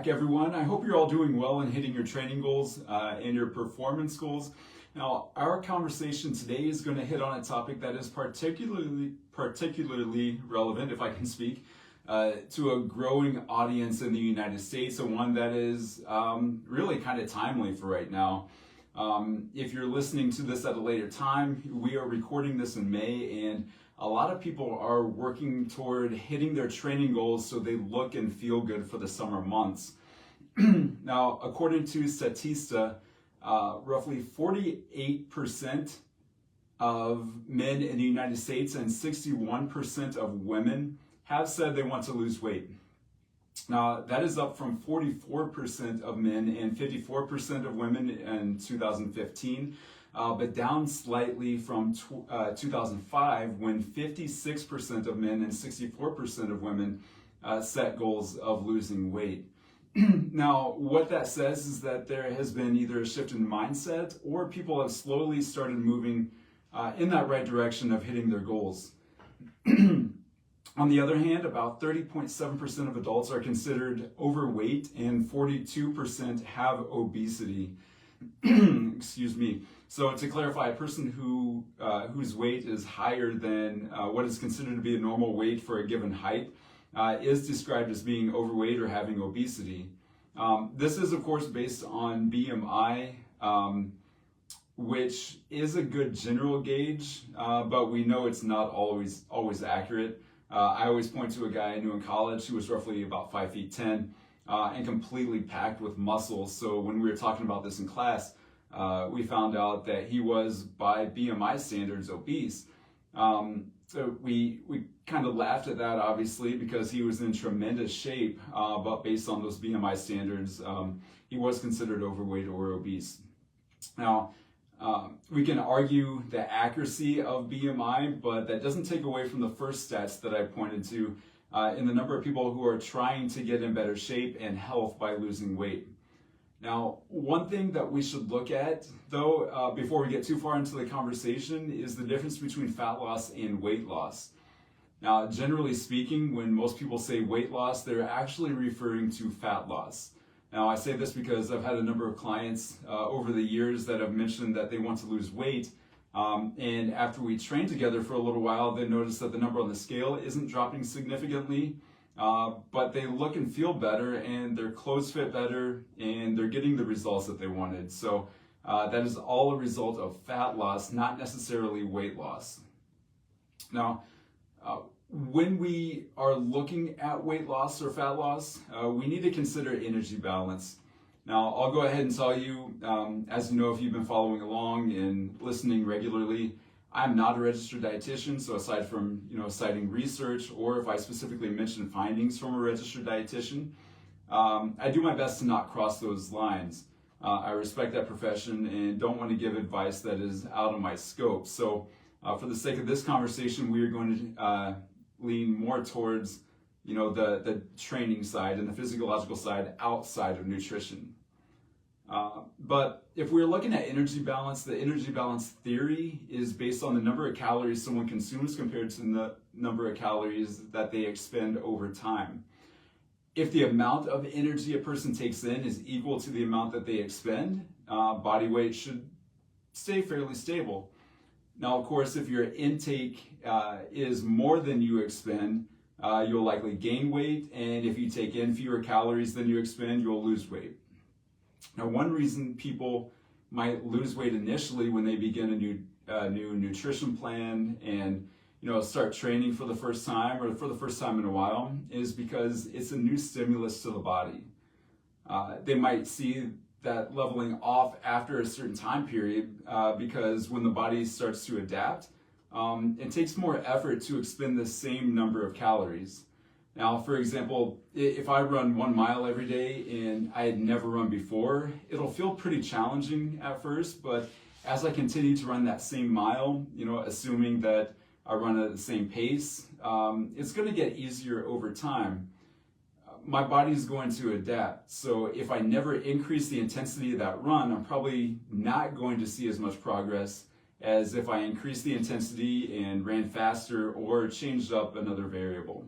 back, everyone. I hope you're all doing well and hitting your training goals and your performance goals. Now, our conversation today is going to hit on a topic that is particularly relevant, if I can speak, to a growing audience in the United States, and one that is really kind of timely for right now. If you're listening to this at a later time, we are recording this in May, and a lot of people are working toward hitting their training goals so they look and feel good for the summer months. Now, according to Statista, roughly 48% of men in the United States and 61% of women have said they want to lose weight. Now, that is up from 44% of men and 54% of women in 2015, but down slightly from 2005, when 56% of men and 64% of women set goals of losing weight. Now, what that says is that there has been either a shift in mindset or people have slowly started moving in that right direction of hitting their goals. On the other hand, about 30.7% of adults are considered overweight and 42% have obesity. Excuse me. So to clarify, a person whose weight is higher than what is considered to be a normal weight for a given height is described as being overweight or having obesity. This is, of course, based on BMI, which is a good general gauge, but we know it's not always accurate. I always point to a guy I knew in college who was roughly about 5'10" and completely packed with muscle. So when we were talking about this in class, we found out that he was, by BMI standards, obese. So we kind of laughed at that, obviously, because he was in tremendous shape, but based on those BMI standards, he was considered overweight or obese. Now, we can argue the accuracy of BMI, but that doesn't take away from the first stats that I pointed to in the number of people who are trying to get in better shape and health by losing weight. Now, one thing that we should look at, though, before we get too far into the conversation, is the difference between fat loss and weight loss. Now, generally speaking, when most people say weight loss, they're actually referring to fat loss. Now, I say this because I've had a number of clients over the years that have mentioned that they want to lose weight, and after we train together for a little while, they notice that the number on the scale isn't dropping significantly, but they look and feel better, and their clothes fit better, and they're getting the results that they wanted. So that is all a result of fat loss, not necessarily weight loss. Now, when we are looking at weight loss or fat loss, we need to consider energy balance. Now, I'll go ahead and tell you, as you know, if you've been following along and listening regularly, I'm not a registered dietitian, so aside from citing research, or if I specifically mention findings from a registered dietitian, I do my best to not cross those lines. I respect that profession and don't want to give advice that is out of my scope. So for the sake of this conversation, we are going to lean more towards the training side and the physiological side outside of nutrition. But if we're looking at energy balance, the energy balance theory is based on the number of calories someone consumes compared to the number of calories that they expend over time. If the amount of energy a person takes in is equal to the amount that they expend, body weight should stay fairly stable. Now, of course, if your intake is more than you expend, you'll likely gain weight, and if you take in fewer calories than you expend, you'll lose weight. Now, one reason people might lose weight initially when they begin a new nutrition plan and start training for the first time or for the first time in a while is because it's a new stimulus to the body. They might see that leveling off after a certain time period because when the body starts to adapt, it takes more effort to expend the same number of calories. Now, for example, if I run 1 mile every day and I had never run before, it'll feel pretty challenging at first, but as I continue to run that same mile, assuming that I run at the same pace, it's going to get easier over time. My body's going to adapt. So if I never increase the intensity of that run, I'm probably not going to see as much progress as if I increased the intensity and ran faster or changed up another variable.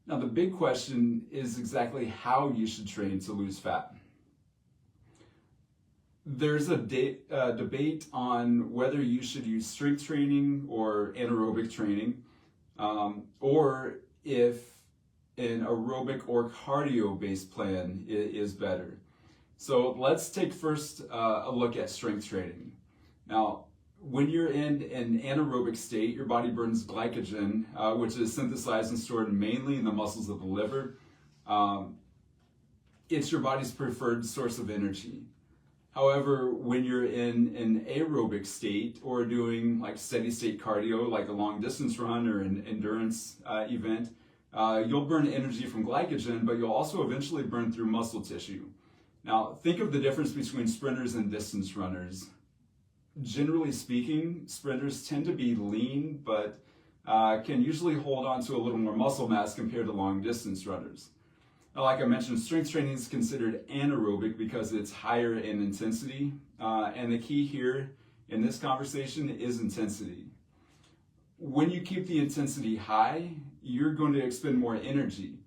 Now, the big question is exactly how you should train to lose fat. There's a debate on whether you should use strength training or anaerobic training, or if an aerobic or cardio-based plan is better. So let's take first a look at strength training. Now, when you're in an anaerobic state, your body burns glycogen, which is synthesized and stored mainly in the muscles of the liver. It's your body's preferred source of energy. However, when you're in an aerobic state or doing like steady state cardio, like a long distance run or an endurance event, you'll burn energy from glycogen, but you'll also eventually burn through muscle tissue. Now, think of the difference between sprinters and distance runners. Generally speaking, sprinters tend to be lean, but can usually hold on to a little more muscle mass compared to long distance runners. Now, like I mentioned, strength training is considered anaerobic because it's higher in intensity, and the key here in this conversation is intensity. When you keep the intensity high, you're going to expend more energy.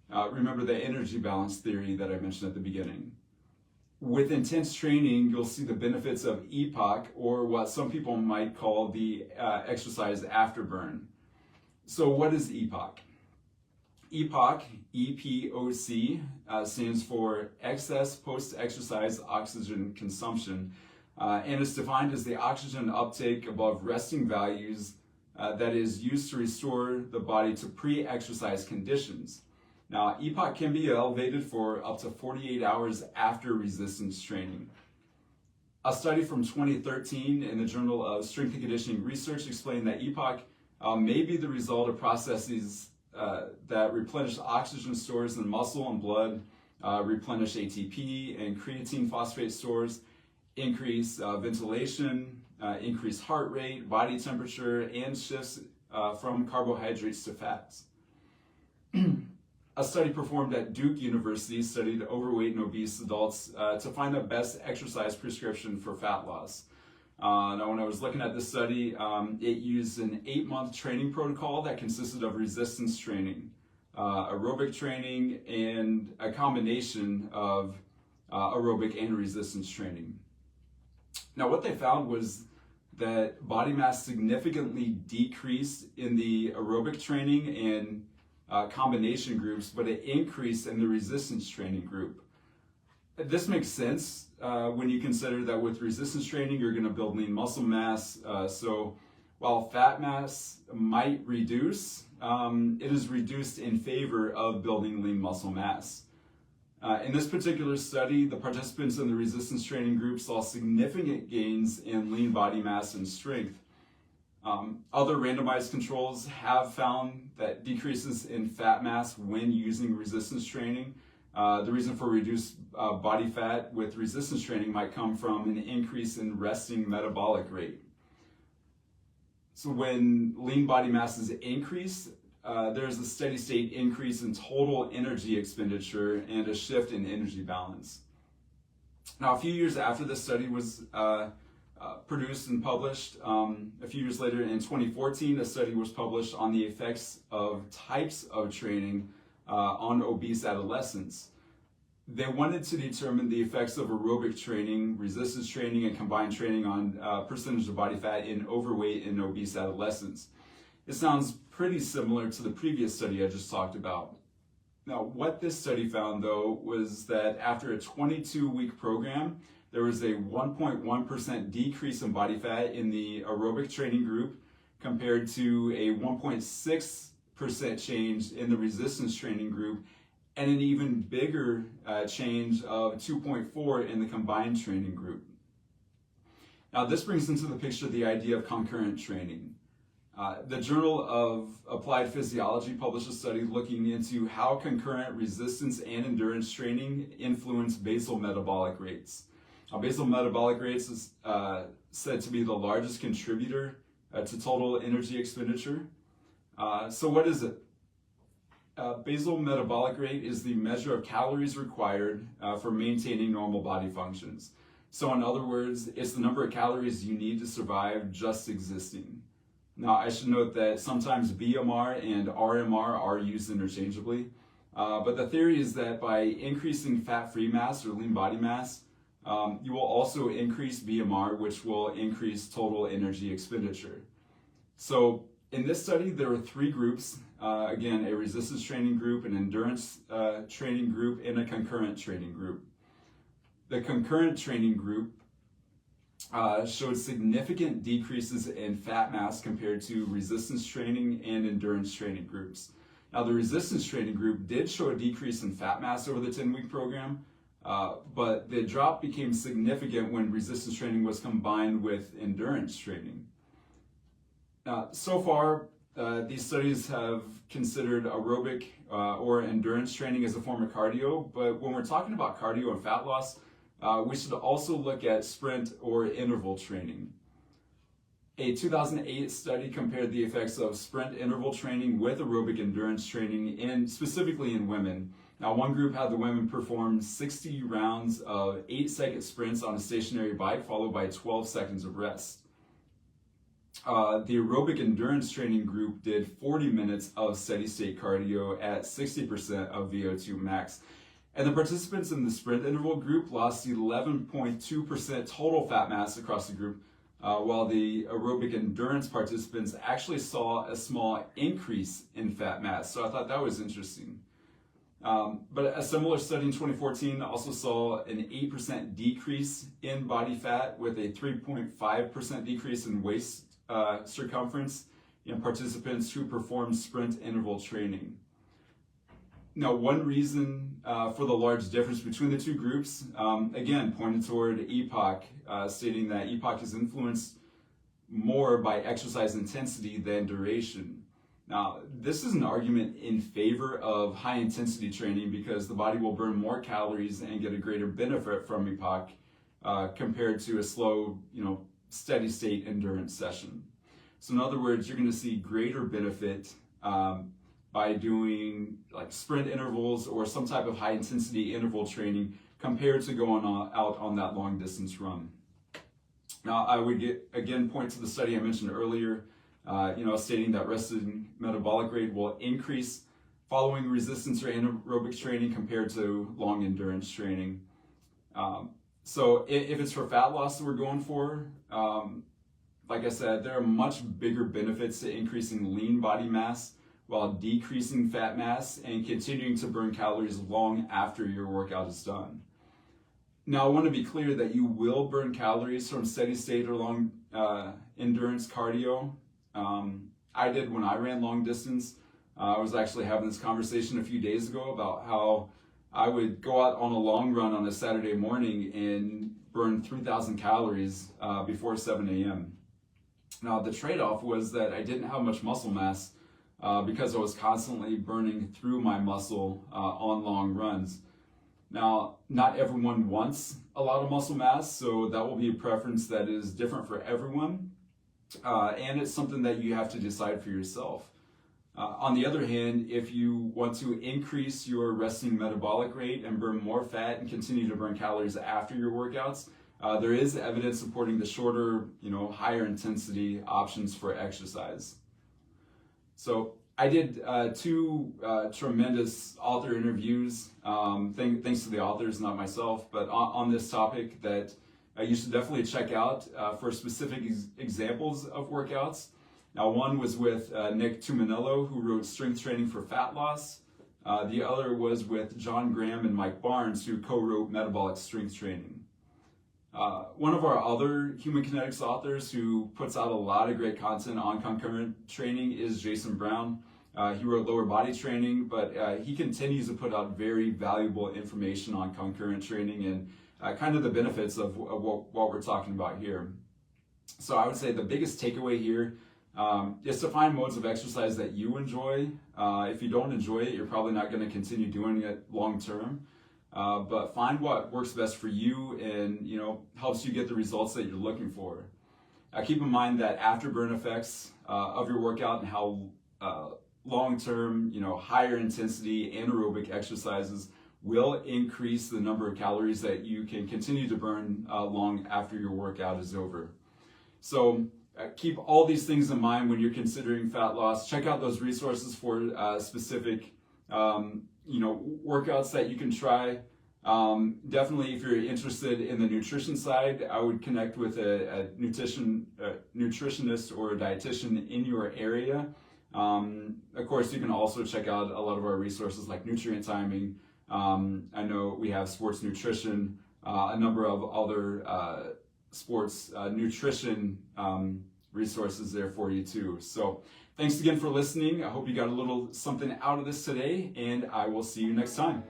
Remember the energy balance theory that I mentioned at the beginning. With intense training, you'll see the benefits of Epoch, or what some people might call the exercise afterburn. So what is Epoch? Epoch, EPOC, stands for excess post-exercise oxygen consumption, and is defined as the oxygen uptake above resting values that is used to restore the body to pre-exercise conditions. Now, Epoch can be elevated for up to 48 hours after resistance training. A study from 2013 in the Journal of Strength and Conditioning Research explained that Epoch may be the result of processes that replenish oxygen stores in muscle and blood, replenish ATP and creatine phosphate stores, increase ventilation, increase heart rate, body temperature, and shifts from carbohydrates to fats. A study performed at Duke University studied overweight and obese adults to find the best exercise prescription for fat loss. Now, when I was looking at this study, it used an 8-month training protocol that consisted of resistance training, aerobic training, and a combination of aerobic and resistance training. Now, what they found was that body mass significantly decreased in the aerobic training and combination groups, but it increased in the resistance training group. This makes sense when you consider that with resistance training, you're going to build lean muscle mass. So while fat mass might reduce, it is reduced in favor of building lean muscle mass. In this particular study, the participants in the resistance training group saw significant gains in lean body mass and strength. Other randomized controls have found that decreases in fat mass when using resistance training. The reason for reduced body fat with resistance training might come from an increase in resting metabolic rate. So when lean body mass is increased, there's a steady state increase in total energy expenditure and a shift in energy balance. Now, a few years after this study was produced and published, a few years later in 2014, a study was published on the effects of types of training on obese adolescents. They wanted to determine the effects of aerobic training, resistance training, and combined training on percentage of body fat in overweight and obese adolescents. It sounds pretty similar to the previous study I just talked about. Now, what this study found, though, was that after a 22-week program, there was a 1.1% decrease in body fat in the aerobic training group compared to a 1.6% change in the resistance training group, and an even bigger change of 2.4% in the combined training group. Now, this brings into the picture the idea of concurrent training. The Journal of Applied Physiology published a study looking into how concurrent resistance and endurance training influence basal metabolic rates. Basal metabolic rates is said to be the largest contributor to total energy expenditure. So what is it? Basal metabolic rate is the measure of calories required for maintaining normal body functions. So in other words, it's the number of calories you need to survive just existing. Now, I should note that sometimes BMR and RMR are used interchangeably, but the theory is that by increasing fat-free mass or lean body mass, you will also increase BMR, which will increase total energy expenditure. So in this study, there were 3 groups, again, a resistance training group, an endurance training group, and a concurrent training group. The concurrent training group showed significant decreases in fat mass compared to resistance training and endurance training groups. Now, the resistance training group did show a decrease in fat mass over the 10-week program, but the drop became significant when resistance training was combined with endurance training. Now, so far, these studies have considered aerobic or endurance training as a form of cardio, but when we're talking about cardio and fat loss, we should also look at sprint or interval training. A 2008 study compared the effects of sprint interval training with aerobic endurance training, specifically in women. Now, one group had the women perform 60 rounds of 8-second sprints on a stationary bike, followed by 12 seconds of rest. The aerobic endurance training group did 40 minutes of steady-state cardio at 60% of VO2 max. And the participants in the sprint interval group lost 11.2% total fat mass across the group, while the aerobic endurance participants actually saw a small increase in fat mass. So I thought that was interesting. But a similar study in 2014 also saw an 8% decrease in body fat with a 3.5% decrease in waist circumference in participants who performed sprint interval training. Now, one reason for the large difference between the 2 groups, again, pointed toward Epoch, stating that Epoch is influenced more by exercise intensity than duration. Now, this is an argument in favor of high-intensity training because the body will burn more calories and get a greater benefit from Epoch compared to a slow, steady-state endurance session. So in other words, you're going to see greater benefit by doing like sprint intervals or some type of high-intensity interval training compared to going out on that long-distance run. Now, I would again point to the study I mentioned earlier, stating that resting metabolic rate will increase following resistance or anaerobic training compared to long endurance training. So if it's for fat loss that we're going for, like I said, there are much bigger benefits to increasing lean body mass while decreasing fat mass and continuing to burn calories long after your workout is done. Now, I want to be clear that you will burn calories from steady state or long endurance cardio. I did when I ran long distance. I was actually having this conversation a few days ago about how I would go out on a long run on a Saturday morning and burn 3,000 calories before 7 a.m. Now, the trade-off was that I didn't have much muscle mass because I was constantly burning through my muscle on long runs. Now, not everyone wants a lot of muscle mass, so that will be a preference that is different for everyone, and it's something that you have to decide for yourself. On the other hand, if you want to increase your resting metabolic rate and burn more fat and continue to burn calories after your workouts, there is evidence supporting the shorter, higher intensity options for exercise. So I did 2 tremendous author interviews, thanks to the authors, not myself, but on this topic that you should definitely check out for specific examples of workouts. Now, one was with Nick Tuminello, who wrote Strength Training for Fat Loss. The other was with John Graham and Mike Barnes, who co-wrote Metabolic Strength Training. One of our other Human Kinetics authors who puts out a lot of great content on concurrent training is Jason Brown. He wrote Lower Body Training, but he continues to put out very valuable information on concurrent training and kind of the benefits of what we're talking about here. So I would say the biggest takeaway here is to find modes of exercise that you enjoy. If you don't enjoy it, you're probably not going to continue doing it long term. But find what works best for you and helps you get the results that you're looking for. Keep in mind that afterburn effects of your workout and how long-term, higher intensity anaerobic exercises will increase the number of calories that you can continue to burn long after your workout is over. So keep all these things in mind when you're considering fat loss. Check out those resources for specific workouts that you can try. Definitely, if you're interested in the nutrition side, I would connect with a nutritionist or a dietitian in your area. Of course, you can also check out a lot of our resources like nutrient timing. I know we have sports nutrition, a number of other sports nutrition resources there for you too. So thanks again for listening. I hope you got a little something out of this today, and I will see you next time.